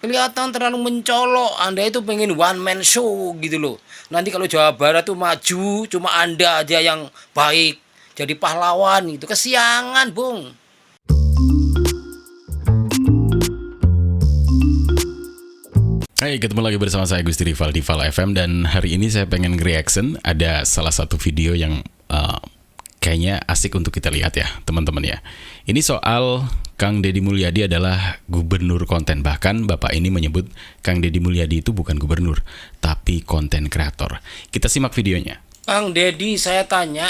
Kelihatan terlalu mencolok. Anda itu pengen one man show gitu loh. Nanti kalau Jawa Barat tuh maju, cuma Anda aja yang baik. Jadi pahlawan itu kesiangan, Bung. Hai, ketemu lagi bersama saya Gusti Rival di Val FM. Dan hari ini saya pengen reaction. Ada salah satu video yang kayaknya asik untuk kita lihat ya teman-teman ya. Ini soal Kang Deddy Mulyadi adalah gubernur konten. Bahkan Bapak ini menyebut Kang Deddy Mulyadi itu bukan gubernur, tapi konten kreator. Kita simak videonya. Kang Deddy, saya tanya.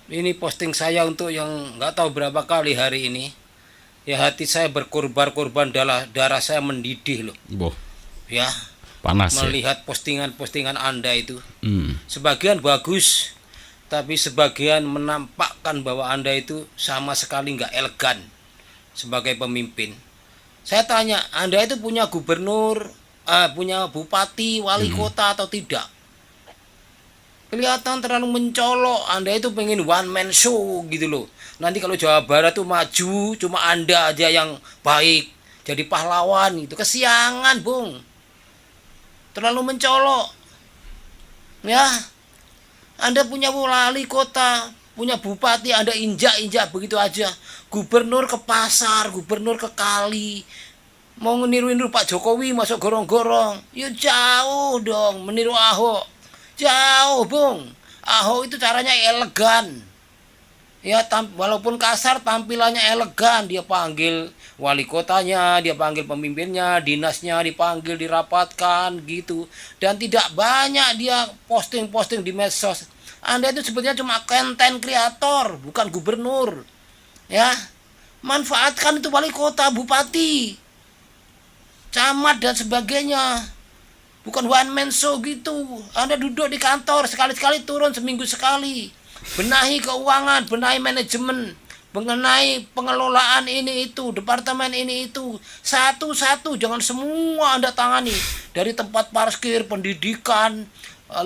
Ini posting saya untuk yang nggak tahu berapa kali hari ini. Ya hati saya berkorban-korban, darah saya mendidih loh. Boh, Ya, panas melihat postingan-postingan Anda itu. ya. Sebagian bagus, tapi sebagian menampakkan bahwa Anda itu sama sekali nggak elegan sebagai pemimpin. Saya tanya, Anda itu punya gubernur, punya bupati, wali kota atau tidak? Kelihatan terlalu mencolok. Anda itu pengen one man show gitu loh. Nanti kalau Jawa Barat tuh maju, cuma Anda aja yang baik. Jadi pahlawan itu kesiangan, Bung. Terlalu mencolok. Ya. Anda punya wali kota, punya bupati, Anda injak-injak begitu aja. Gubernur ke pasar, gubernur ke kali. Mau meniru-niru Pak Jokowi masuk gorong-gorong. Ya jauh dong meniru Ahok. Jauh, Bung. Ahok itu caranya elegan. Ya, walaupun kasar tampilannya elegan. Dia panggil wali kotanya, dia panggil pemimpinnya, dinasnya dipanggil, dirapatkan gitu. Dan tidak banyak dia posting-posting di medsos. Anda itu sebetulnya cuma konten kreator, bukan gubernur. Ya. Manfaatkan itu wali kota, bupati, camat dan sebagainya. Bukan one man show gitu. Anda duduk di kantor, sekali-sekali turun seminggu sekali. Benahi keuangan, benahi manajemen, mengenai pengelolaan ini itu, departemen ini itu. Satu-satu, jangan semua Anda tangani. Dari tempat parkir, pendidikan,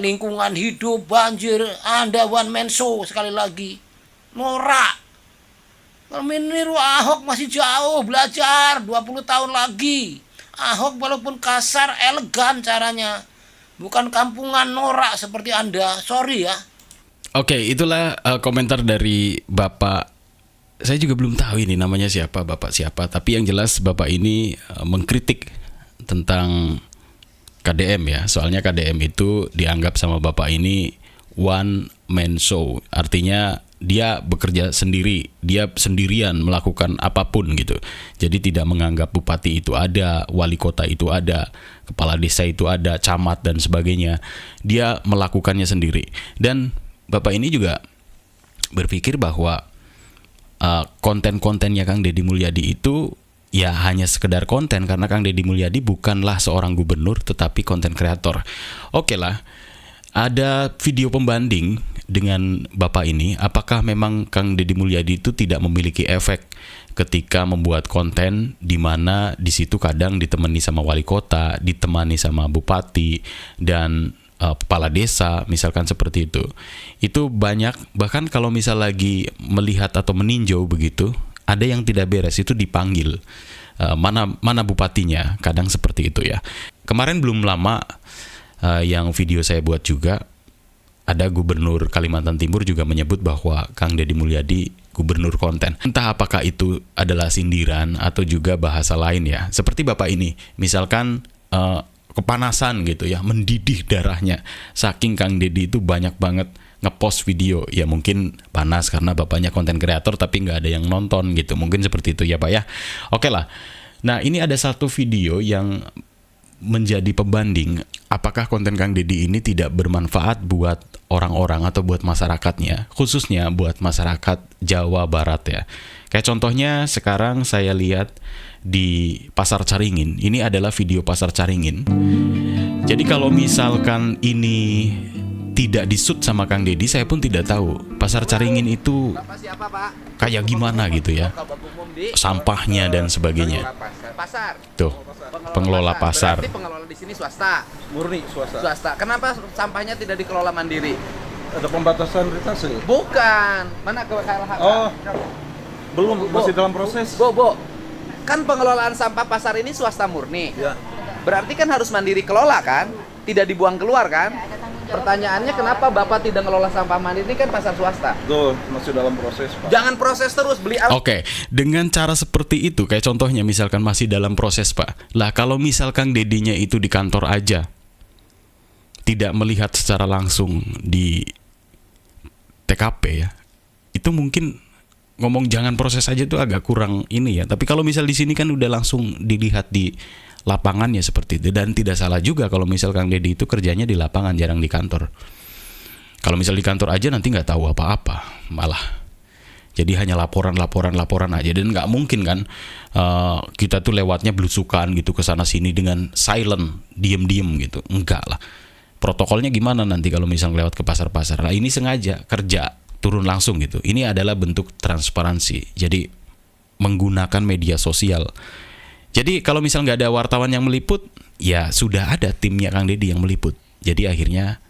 lingkungan hidup, banjir. Anda one man show sekali lagi. Norak. Kalau meniru Ahok masih jauh, belajar 20 tahun lagi. Ahok walaupun kasar, elegan caranya. Bukan kampungan norak seperti Anda. Sorry ya. Oke, itulah komentar dari Bapak. Saya juga belum tahu ini namanya siapa, Bapak siapa. Tapi yang jelas Bapak ini mengkritik tentang KDM ya. Soalnya KDM itu dianggap sama Bapak ini one man show. Artinya dia bekerja sendiri, dia sendirian melakukan apapun gitu. Jadi tidak menganggap bupati itu ada, wali kota itu ada, kepala desa itu ada, camat dan sebagainya. Dia melakukannya sendiri. Dan Bapak ini juga berpikir bahwa konten-kontennya Kang Deddy Mulyadi itu ya hanya sekedar konten, karena Kang Deddy Mulyadi bukanlah seorang gubernur tetapi konten kreator. Oke lah. Ada video pembanding dengan Bapak ini, apakah memang Kang Deddy Mulyadi itu tidak memiliki efek ketika membuat konten di mana di situ kadang ditemani sama wali kota, ditemani sama bupati dan kepala desa, misalkan seperti itu. Itu banyak, bahkan kalau misal lagi melihat atau meninjau begitu, ada yang tidak beres itu dipanggil. Mana bupatinya, kadang seperti itu ya. Kemarin belum lama yang video saya buat juga, ada gubernur Kalimantan Timur juga menyebut bahwa Kang Deddy Mulyadi gubernur konten. Entah apakah itu adalah sindiran atau juga bahasa lain ya. Seperti Bapak ini, misalkan kepanasan gitu ya, mendidih darahnya. Saking Kang Deddy itu banyak banget ngepost video. Ya mungkin panas karena bapaknya konten kreator tapi nggak ada yang nonton gitu. Mungkin seperti itu ya Pak ya. Oke lah. Nah ini ada satu video yang menjadi pembanding apakah konten Kang Deddy ini tidak bermanfaat buat orang-orang atau buat masyarakatnya, khususnya buat masyarakat Jawa Barat ya. Kayak contohnya sekarang saya lihat di Pasar Caringin. Ini adalah video Pasar Caringin. Jadi kalau misalkan ini tidak disut sama Kang Deddy, saya pun tidak tahu Pasar Caringin itu kayak gimana gitu ya, sampahnya dan sebagainya. Pasar. Tuh, pengelola pasar. Berarti pengelola di sini swasta. Murni swasta. Swasta. Kenapa sampahnya tidak dikelola mandiri? Ada pembatasan ritase? Bukan. Mana ke KLHK? Oh, belum, masih dalam proses. Bo. Kan pengelolaan sampah pasar ini swasta murni. Ya. Berarti kan harus mandiri kelola kan? Tidak dibuang keluar kan? Pertanyaannya kenapa Bapak tidak ngelola sampah mandiri, ini kan pasar swasta? Tuh, masih dalam proses, Pak. Jangan proses terus beli Oke, dengan cara seperti itu, kayak contohnya misalkan masih dalam proses, Pak. Lah kalau misalkan dedinya itu di kantor aja, tidak melihat secara langsung di TKP ya, itu mungkin ngomong jangan proses aja tuh agak kurang ini ya. Tapi kalau misal di sini kan udah langsung dilihat di lapangannya seperti itu. Dan tidak salah juga kalau misal Kang Deddy itu kerjanya di lapangan, jarang di kantor. Kalau misal di kantor aja nanti nggak tahu apa-apa malah. Jadi hanya laporan aja. Dan nggak mungkin kan kita tuh lewatnya belusukan gitu ke sana sini dengan silent, diem gitu. Enggak lah. Protokolnya gimana nanti kalau misal lewat ke pasar-pasar? Nah ini sengaja kerja turun langsung gitu. Ini adalah bentuk transparansi. Jadi menggunakan media sosial. Jadi kalau misal nggak ada wartawan yang meliput, ya sudah ada timnya Kang Deddy yang meliput. Jadi akhirnya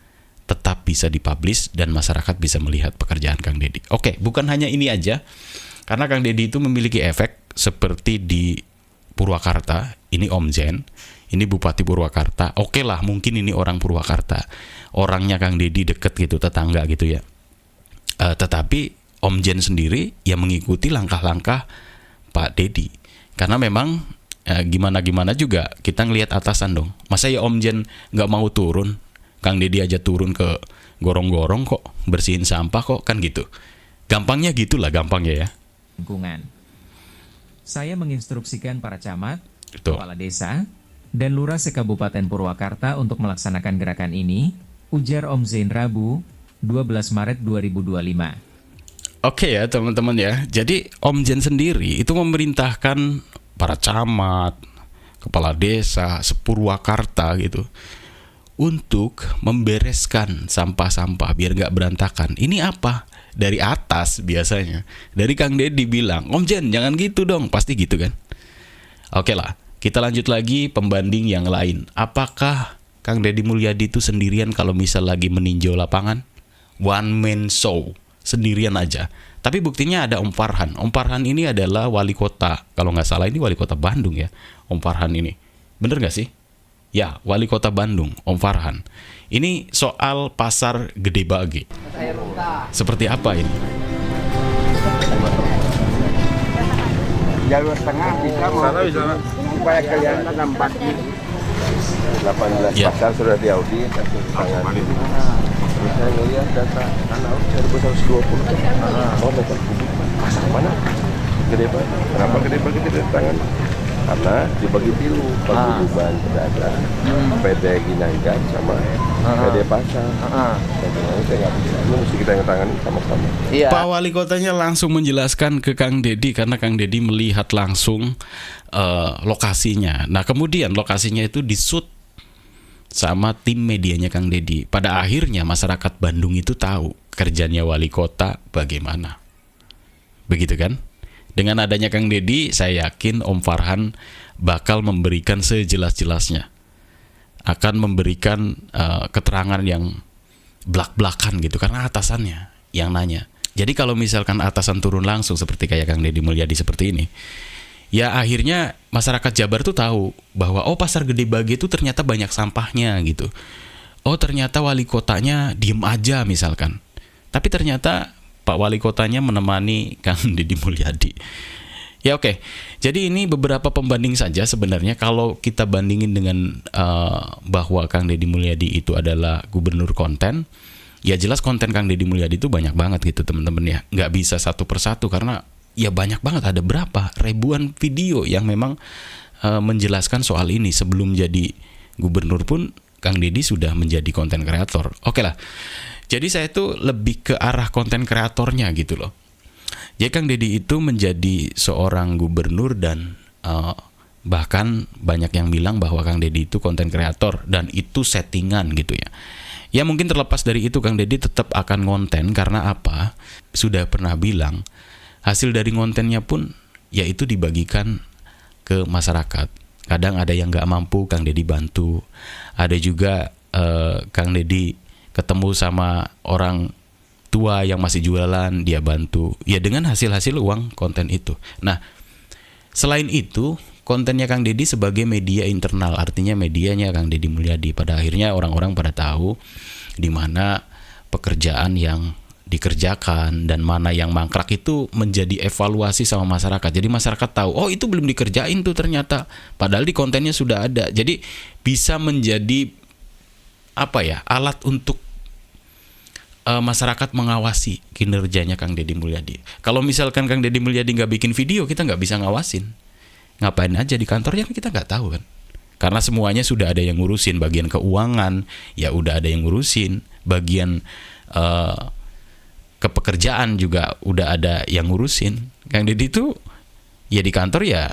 tetap bisa dipublish dan masyarakat bisa melihat pekerjaan Kang Deddy. Oke, bukan hanya ini aja. Karena Kang Deddy itu memiliki efek seperti di Purwakarta. Ini Om Zen, ini Bupati Purwakarta. Oke lah, mungkin ini orang Purwakarta. Orangnya Kang Deddy deket gitu, tetangga gitu ya. Tetapi Om Jen sendiri yang mengikuti langkah-langkah Pak Deddy. Karena memang gimana-gimana juga kita ngelihat atasan dong. Masa ya Om Jen nggak mau turun, Kang Deddy aja turun ke gorong-gorong kok, bersihin sampah kok, kan gitu. Gampangnya gitulah gampangnya ya. Lingkungan. Saya menginstruksikan para camat, Itu. kepala desa, dan lurah se-Kabupaten Purwakarta untuk melaksanakan gerakan ini, ujar Om Zain Rabu, 12 Maret 2025. Oke ya teman-teman ya. Jadi Om Jen sendiri itu memerintahkan para camat, kepala desa, se-Purwakarta gitu untuk membereskan sampah-sampah biar nggak berantakan. Ini apa? Dari atas biasanya. Dari Kang Deddy bilang, Om Jen jangan gitu dong. Pasti gitu kan. Oke lah, kita lanjut lagi pembanding yang lain. Apakah Kang Deddy Mulyadi itu sendirian kalau misal lagi meninjau lapangan? One man show, sendirian aja. Tapi buktinya ada Om Farhan. Om Farhan ini adalah wali kota, kalau nggak salah ini wali kota Bandung ya, Om Farhan ini. Bener nggak sih? Ya, wali kota Bandung, Om Farhan. Ini soal pasar Gede Bage. Seperti apa ini? Jalur tengah bisa mau Sana bisa, Pak. supaya kelihatan nampaknya 18 Ya. pasar sudah diaudit hasil tangani. Bisa ngelihat data tanah 2020 tuh. Oh, meter kubik pasar mana? Gede banget. Kenapa gede banget tidak tangan? Karena dibagi tilu, paguyuban pedagang, PD Ginanggar sama PD Pasar. Bagaimana saya nggak bisa. Ini mesti kita yang tangani sama-sama. Iya. Pak Wali Kotanya langsung menjelaskan ke Kang Deddy karena Kang Deddy melihat langsung lokasinya. Nah kemudian lokasinya itu disut sama tim medianya Kang Deddy. Pada akhirnya masyarakat Bandung itu tahu kerjanya wali kota bagaimana. Begitu kan? Dengan adanya Kang Deddy, saya yakin Om Farhan bakal memberikan sejelas-jelasnya. Akan memberikan keterangan yang belak-belakan gitu karena atasannya yang nanya. Jadi kalau misalkan atasan turun langsung seperti kayak Kang Deddy Mulyadi seperti ini, ya akhirnya masyarakat Jabar tuh tahu bahwa oh pasar Gede Bage itu ternyata banyak sampahnya gitu. Oh ternyata wali kotanya diem aja misalkan. Tapi ternyata Pak Wali Kotanya menemani Kang Deddy Mulyadi. Ya oke. Jadi ini beberapa pembanding saja sebenarnya kalau kita bandingin dengan bahwa Kang Deddy Mulyadi itu adalah gubernur konten. Ya jelas konten Kang Deddy Mulyadi itu banyak banget gitu teman-teman ya. Nggak bisa satu persatu karena ya banyak banget, ada berapa ribuan video yang memang menjelaskan soal ini. Sebelum jadi gubernur pun Kang Deddy sudah menjadi konten kreator. Oke lah. Jadi saya tuh lebih ke arah konten kreatornya gitu loh. Jadi Kang Deddy itu menjadi seorang gubernur dan bahkan banyak yang bilang bahwa Kang Deddy itu konten kreator dan itu settingan gitu ya. Ya mungkin terlepas dari itu Kang Deddy tetap akan konten karena apa? Sudah pernah bilang hasil dari kontennya pun yaitu dibagikan ke masyarakat. Kadang ada yang nggak mampu Kang Deddy bantu. Ada juga Kang Deddy ketemu sama orang tua yang masih jualan, dia bantu. Ya dengan hasil-hasil uang konten itu. Nah, Selain itu, kontennya Kang Deddy sebagai media internal, artinya medianya Kang Deddy Mulyadi. Pada akhirnya orang-orang pada tahu di mana pekerjaan yang dikerjakan dan mana yang mangkrak itu menjadi evaluasi sama masyarakat. Jadi masyarakat tahu, oh itu belum dikerjain tuh ternyata. Padahal di kontennya sudah ada. Jadi bisa menjadi alat untuk masyarakat mengawasi kinerjanya Kang Deddy Mulyadi. Kalau misalkan Kang Deddy Mulyadi nggak bikin video, kita nggak bisa ngawasin. Ngapain aja di kantornya kita nggak tahu kan. Karena semuanya sudah ada yang ngurusin. Bagian keuangan ya udah ada yang ngurusin. Bagian kepekerjaan juga udah ada yang ngurusin. Kang Deddy itu ya di kantor ya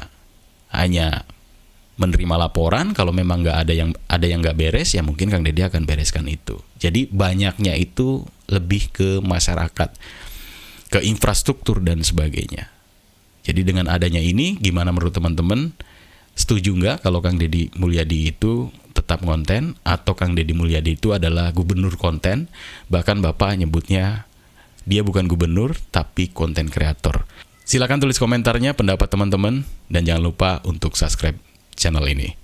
hanya menerima laporan. Kalau memang nggak ada yang nggak beres, ya mungkin Kang Deddy akan bereskan itu. Jadi banyaknya itu lebih ke masyarakat, ke infrastruktur dan sebagainya. Jadi dengan adanya ini, gimana menurut teman-teman? Setuju nggak kalau Kang Deddy Mulyadi itu tetap konten, atau Kang Deddy Mulyadi itu adalah gubernur konten? Bahkan Bapak nyebutnya dia bukan gubernur, tapi konten kreator. Silakan tulis komentarnya, pendapat teman-teman, dan jangan lupa untuk subscribe channel ini.